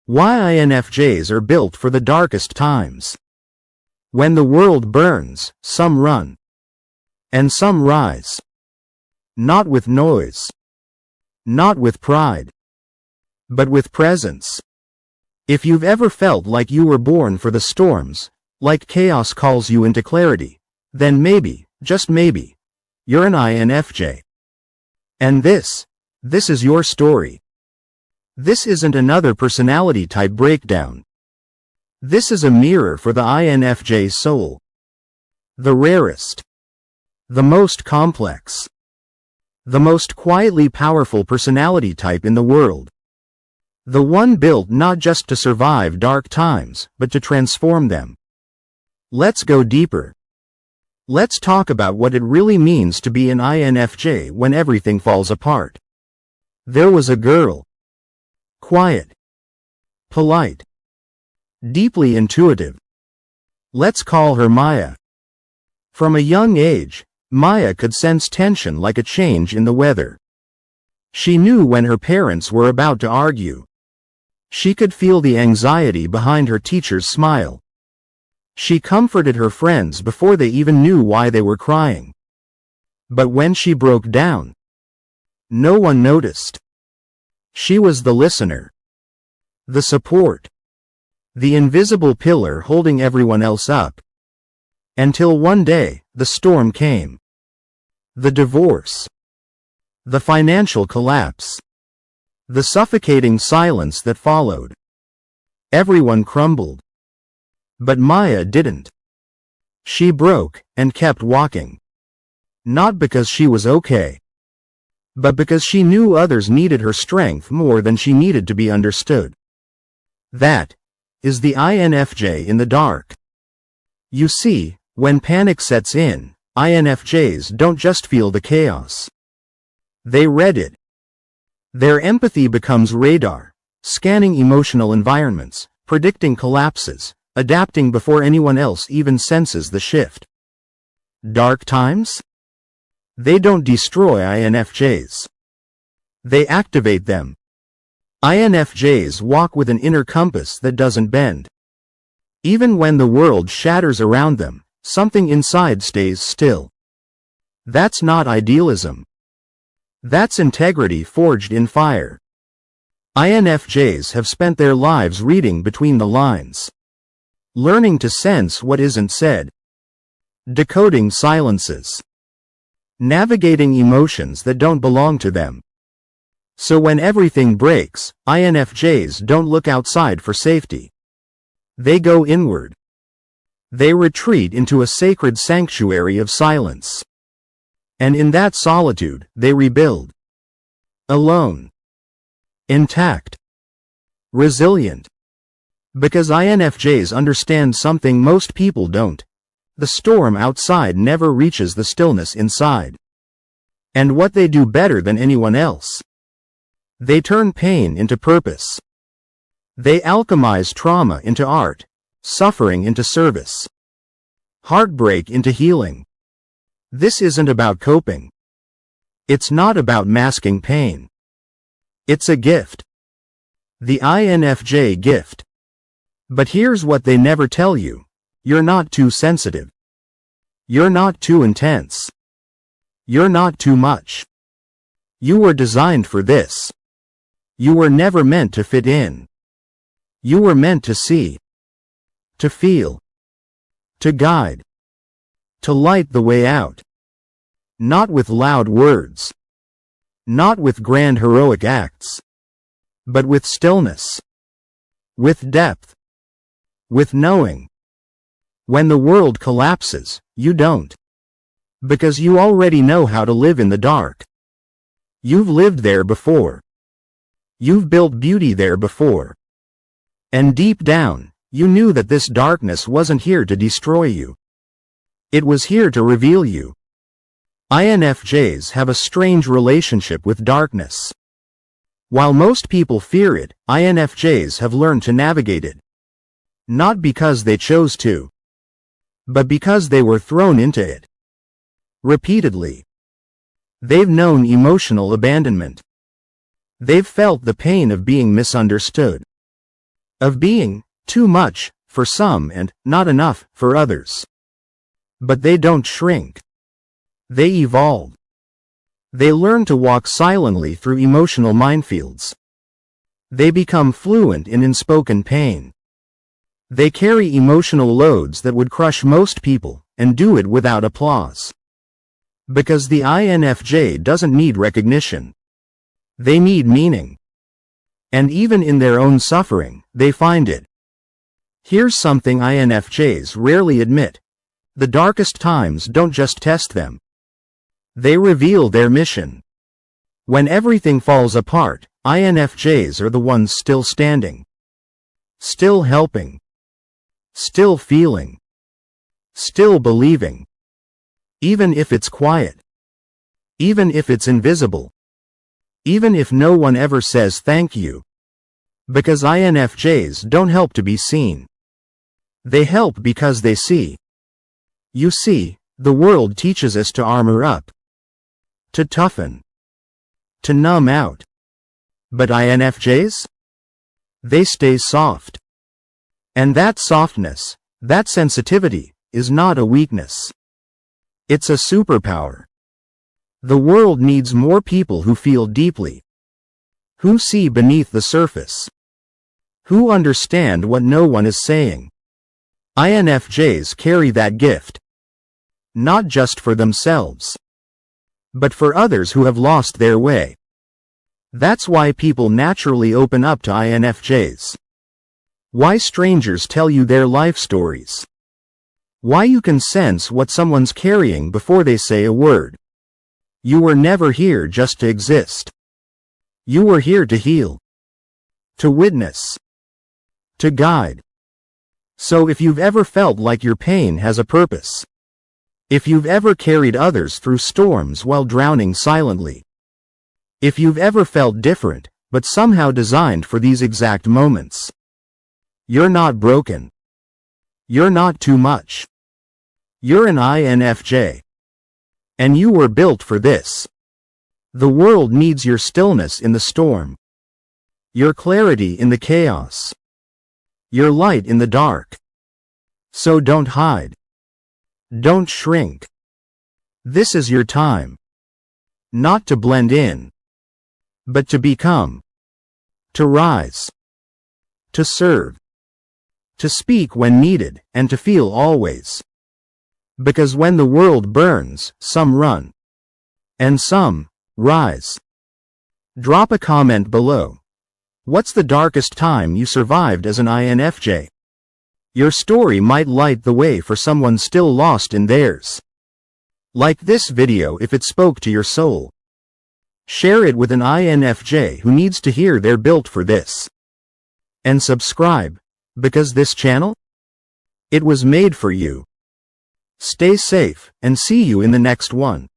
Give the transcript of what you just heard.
Why INFJs are built for the darkest times. When the world burns, some run. And some rise. Not with noise. Not with pride. But with presence. If you've ever felt like you were born for the storms, like chaos calls you into clarity, then maybe, just maybe, you're an INFJ. And this is your story. This isn't another personality type breakdown. This is a mirror for the INFJ soul. The rarest. The most complex. The most quietly powerful personality type in the world. The one built not just to survive dark times, but to transform them. Let's go deeper. Let's talk about what it really means to be an INFJ when everything falls apart. There was a girl. Quiet. Polite. Deeply intuitive. Let's call her Maya. From a young age, Maya could sense tension like a change in the weather. She knew when her parents were about to argue. She could feel the anxiety behind her teacher's smile. She comforted her friends before they even knew why they were crying. But when she broke down, no one noticed. She was the listener. The support. The invisible pillar holding everyone else up. Until one day, the storm came. The divorce. The financial collapse. The suffocating silence that followed. Everyone crumbled. But Maya didn't. She broke and kept walking. Not because she was okay, but because she knew others needed her strength more than she needed to be understood. That is the INFJ in the dark. You see, when panic sets in, INFJs don't just feel the chaos. They read it. Their empathy becomes radar, scanning emotional environments, predicting collapses, adapting before anyone else even senses the shift. Dark times? They don't destroy INFJs. They activate them. INFJs walk with an inner compass that doesn't bend. Even when the world shatters around them, something inside stays still. That's not idealism. That's integrity forged in fire. INFJs have spent their lives reading between the lines. Learning to sense what isn't said. Decoding silences. Navigating emotions that don't belong to them. So when everything breaks, INFJs don't look outside for safety. They go inward. They retreat into a sacred sanctuary of silence. And in that solitude, they rebuild. Alone. Intact. Resilient. Because INFJs understand something most people don't. The storm outside never reaches the stillness inside. And what they do better than anyone else. They turn pain into purpose. They alchemize trauma into art, suffering into service, heartbreak into healing. This isn't about coping. It's not about masking pain. It's a gift. The INFJ gift. But here's what they never tell you. You're not too sensitive. You're not too intense. You're not too much. You were designed for this. You were never meant to fit in. You were meant to see. To feel. To guide. To light the way out. Not with loud words. Not with grand heroic acts. But with stillness. With depth. With knowing. When the world collapses, you don't. Because you already know how to live in the dark. You've lived there before. You've built beauty there before. And deep down, you knew that this darkness wasn't here to destroy you. It was here to reveal you. INFJs have a strange relationship with darkness. While most people fear it, INFJs have learned to navigate it. Not because they chose to, but because they were thrown into it. Repeatedly. They've known emotional abandonment. They've felt the pain of being misunderstood. of being too much for some and not enough for others. But they don't shrink. They evolve. They learn to walk silently through emotional minefields. They become fluent in unspoken pain. They carry emotional loads that would crush most people, and do it without applause. Because the INFJ doesn't need recognition. They need meaning. And even in their own suffering, they find it. Here's something INFJs rarely admit. The darkest times don't just test them. They reveal their mission. When everything falls apart, INFJs are the ones still standing. Still helping. Still feeling. Still believing. Even if it's quiet. Even if it's invisible. Even if no one ever says thank you. Because INFJs don't help to be seen. They help because they see. You see, the world teaches us to armor up. To toughen. To numb out. But INFJs? They stay soft. And that softness, that sensitivity, is not a weakness. It's a superpower. The world needs more people who feel deeply. Who see beneath the surface. Who understand what no one is saying. INFJs carry that gift. Not just for themselves. But for others who have lost their way. That's why people naturally open up to INFJs. Why strangers tell you their life stories. Why you can sense what someone's carrying before they say a word. You were never here just to exist. You were here to heal. To witness. To guide. So if you've ever felt like your pain has a purpose. If you've ever carried others through storms while drowning silently. If you've ever felt different, but somehow designed for these exact moments. You're not broken. You're not too much. You're an INFJ. And you were built for this. The world needs your stillness in the storm. Your clarity in the chaos. Your light in the dark. So don't hide. Don't shrink. This is your time. Not to blend in. But to become. To rise. To serve. To speak when needed, and to feel always. Because when the world burns, some run. And some rise. Drop a comment below. What's the darkest time you survived as an INFJ? Your story might light the way for someone still lost in theirs. Like this video if it spoke to your soul. Share it with an INFJ who needs to hear they're built for this. And subscribe, because this channel? It was made for you. Stay safe, and see you in the next one.